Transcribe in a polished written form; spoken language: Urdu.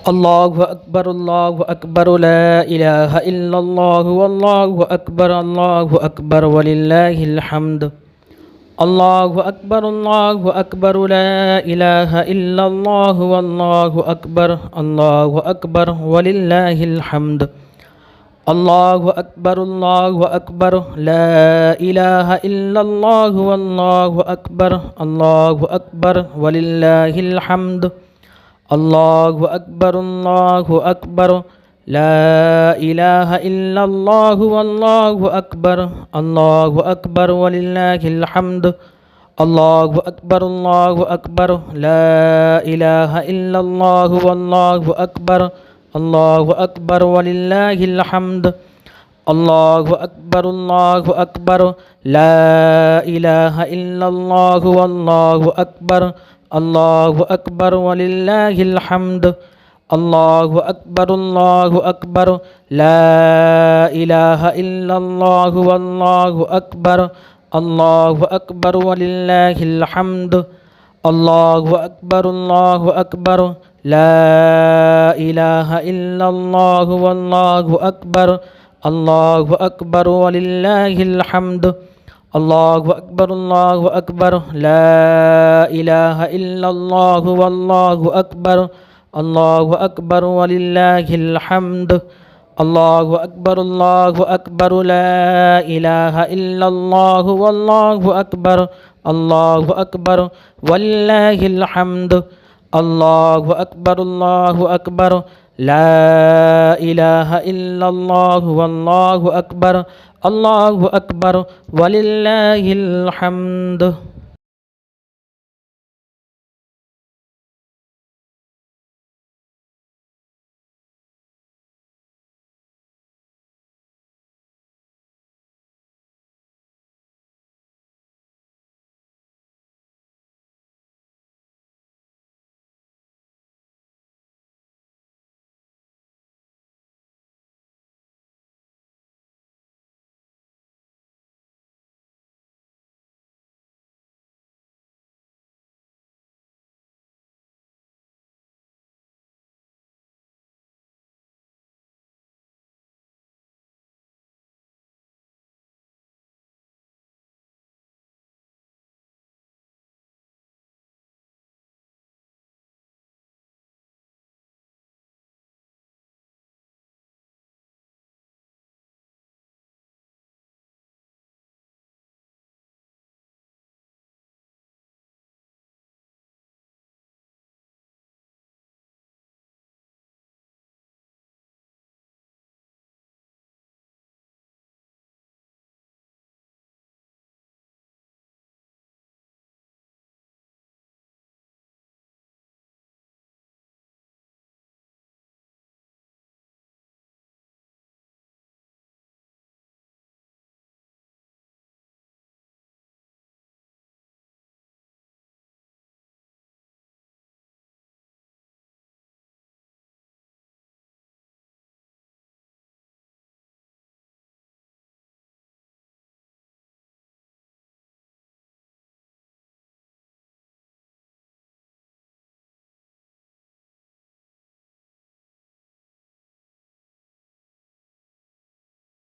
الله أكبر لا إله إلا الله والله أكبر ولله الحمد الله أكبر لا إله إلا الله والله أكبر ولله الحمد الله أكبر لا إله إلا الله والله أكبر ولله الحمد الله أكبر لا إله إلا الله والله أكبر ولله الحمد الله أكبر لا إله إلا الله والله أكبر ولله الحمد الله أكبر لا إله إلا الله والله أكبر ولله الحمد الله أكبر لا إله إلا الله والله أكبر ولله الحمد الله أكبر لا إله إلا الله والله أكبر ولله الحمد الله أكبر لا إله إلا الله والله أكبر ولله الحمد الله أكبر لا إله إلا الله والله أكبر ولله الحمد الله أكبر لا إله إلا الله والله أكبر ولله الحمد.